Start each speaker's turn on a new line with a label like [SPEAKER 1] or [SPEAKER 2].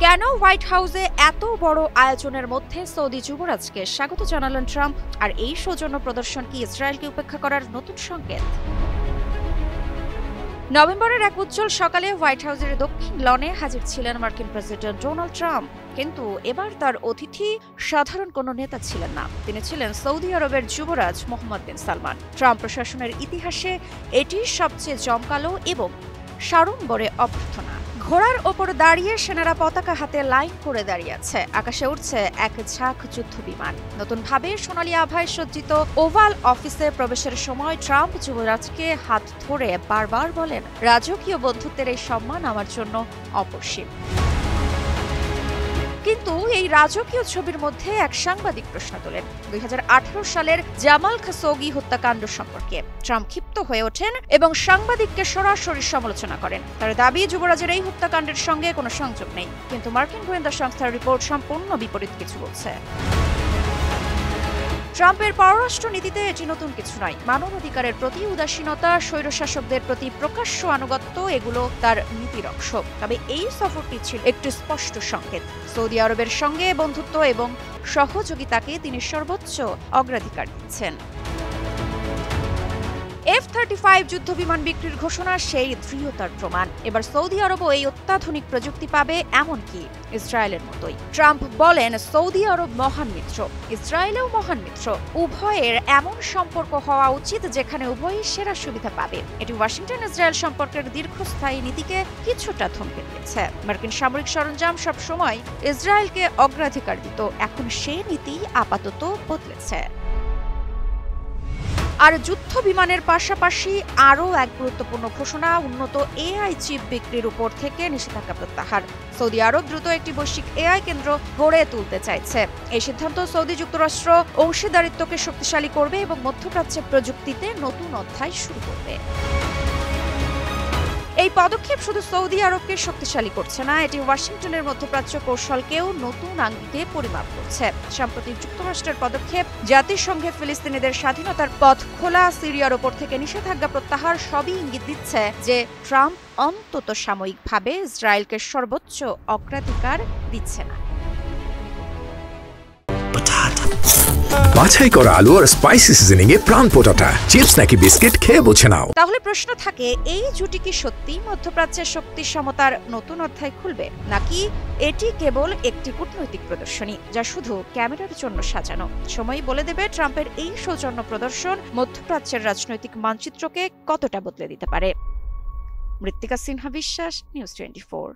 [SPEAKER 1] কেন হোয়াইট হাউসে এত বড় আয়োজনের মধ্যে সৌদি যুবরাজকে স্বাগত জানালেন ট্রাম্প? আর এই সৌজন্য প্রদর্শন কি ইসরায়েলকে উপেক্ষা করার নতুন সংকেত? নভেম্বরের এক উজ্জ্বল সকালে হোয়াইট হাউসের দক্ষিণ লনে হাজির ছিলেন মার্কিন প্রেসিডেন্ট ডোনাল্ড ট্রাম্প। কিন্তু এবার তার অতিথি সাধারণ কোনো নেতা ছিলেন না, তিনি ছিলেন সৌদি আরবের যুবরাজ মোহাম্মদ বিন সালমান। ট্রাম্প প্রশাসনের ইতিহাসে এটি সবচেয়ে জমকালো এবং সাড়ম্বরে অভ্যর্থনা। ঘোড়ার ওপর দাঁড়িয়ে সেনারা পতাকা হাতে লাইন করে দাঁড়িয়ে আছে, আকাশে উঠছে এক ঝাঁক যুদ্ধ বিমান। নতুনভাবে সোনালী আভায় সজ্জিত ওভাল অফিসে প্রবেশের সময় ট্রাম্প যুবরাজকে হাত ধরে বারবার বলেন, রাজকীয় বন্ধুত্বের এই সম্মান আমার জন্য অপরিসীম। কিন্তু এই রাজকীয় ছবির মধ্যে এক সাংবাদিক প্রশ্ন তোলেন 2018 সালের জামাল খাশোগি হত্যাকাণ্ড সম্পর্কে। ট্রাম্প ক্ষিপ্ত হয়ে ওঠেন এবং সাংবাদিককে সরাসরি সমালোচনা করেন। তার দাবি, যুবরাজের এই হত্যাকাণ্ডের সঙ্গে কোনো সংযোগ নেই। কিন্তু মার্কিন গোয়েন্দা সংস্থার রিপোর্ট সম্পূর্ণ বিপরীত কিছু বলছে। ট্রাম্পের পররাষ্ট্র নীতিতে এটি নতুন কিছু নয়। মানবাধিকারের প্রতি উদাসীনতা, স্বৈরশাসকদের প্রতি প্রকাশ্য আনুগত্য, এগুলো তার নীতির অংশ। তবে এই সফরটি ছিল একটি স্পষ্ট সংকেত। সৌদি আরবের সঙ্গে বন্ধুত্ব এবং সহযোগিতাকে তিনি সর্বোচ্চ অগ্রাধিকার দিচ্ছেন। F-35 যুদ্ধবিমান বিক্রির ঘোষণা সেই দৃঢ়তার প্রমাণ। এবার সৌদি আরবও এই অত্যাধুনিক প্রযুক্তি পাবে, এমনকি ইসরায়েলের মতোই। ট্রাম্প বলেন, সৌদি আরব মহান মিত্র, ইসরায়েলও মহান মিত্র। উভয়ের এমন সম্পর্ক হওয়া উচিত যেখানে উভয়ই সেরা সুবিধা পাবে। এটি ওয়াশিংটন ইসরায়েল সম্পর্কের দীর্ঘস্থায়ী নীতিকে কিছুটা থমকে দিয়েছে। মার্কিন সামরিক সরঞ্জাম সবসময় ইসরায়েলকে অগ্রাধিকার দিত, এখন সেই নীতি আপাতত বদলেছে। আর যুদ্ধ বিমানের পাশাপাশি আরও এক গুরুত্বপূর্ণ ঘোষণা, উন্নত এআই চিপ বিক্রির উপর থেকে নিষেধাজ্ঞা প্রত্যাহার। সৌদি আরব দ্রুত একটি বৈশ্বিক এআই কেন্দ্র গড়ে তুলতে চাইছে। এই সিদ্ধান্ত সৌদি যুক্তরাষ্ট্র অংশীদারিত্বকে শক্তিশালী করবে এবং মধ্যপ্রাচ্যের প্রযুক্তিতে নতুন অধ্যায় শুরু করবে। এই পদক্ষেপ শুধু সৌদি আরবকে শক্তিশালী করছে না, এটি ওয়াশিংটনের মধ্যপ্রাচ্য কৌশলকেও নতুন আঙ্গিকে পরিমাপ করছে। সাম্প্রতিক যুক্তরাষ্ট্রের পদক্ষেপ, জাতিসংঘে ফিলিস্তিনিদের স্বাধীনতার পথ খোলা, সিরিয়ার ওপর থেকে নিষেধাজ্ঞা প্রত্যাহার, সবই ইঙ্গিত দিচ্ছে যে ট্রাম্প অন্তত সাময়িকভাবে ইসরায়েলকে সর্বোচ্চ অগ্রাধিকার দিচ্ছে না।
[SPEAKER 2] বাছাই করা আলু আর স্পাইসি সিজনিং এ প্রাণ পোটাটা, চিপস নাকি বিস্কিট খেয়ে বুঝে নাও।
[SPEAKER 1] তাহলে প্রশ্ন থাকে, এই জুটি কি সত্যি মধ্যপ্রাচ্যের শক্তি সমতার নতুন অধ্যায় খুলবে, নাকি এটি কেবল একটি কূটনৈতিক প্রদর্শনী যা শুধু ক্যামেরার জন্য সাজানো? সময়ই বলে দেবে ট্রাম্পের এই সৌজন্য প্রদর্শন মধ্যপ্রাচ্যের রাজনৈতিক মানচিত্রকে কতটা বদলে দিতে পারে। মৃত্তিকা সিনহা বিশ্বাস, নিউজ 24।